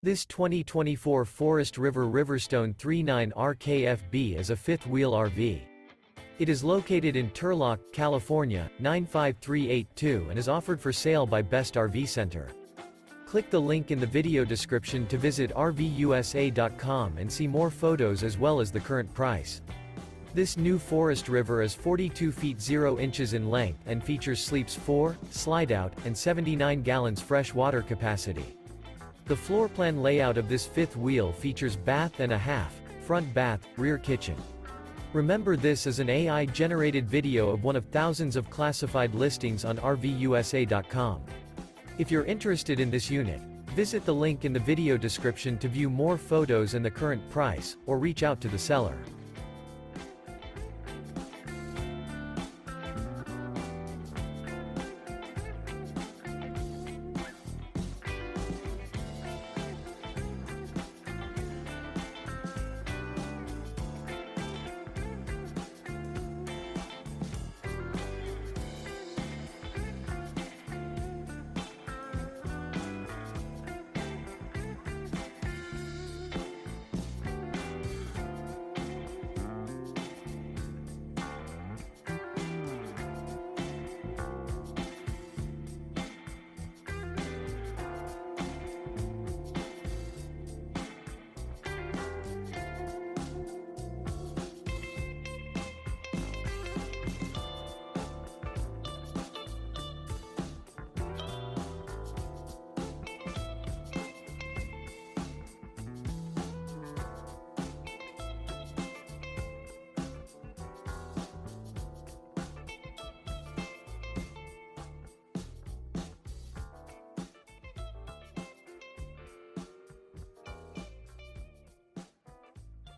This 2024 Forest River RiverStone 39 RKFB is a fifth-wheel RV. It is located in Turlock, California, 95382 and is offered for sale by Best RV Center. Click the link in the video description to visit RVUSA.com and see more photos as well as the current price. This new Forest River is 42 feet 0 inches in length and features sleeps 4, Slideout, and 79 gallons fresh water capacity. The floor plan layout of this fifth wheel features bath and a half, front bath, rear kitchen. Remember, this is an AI-generated video of one of thousands of classified listings on RVUSA.com. If you're interested in this unit, visit the link in the video description to view more photos and the current price, or reach out to the seller.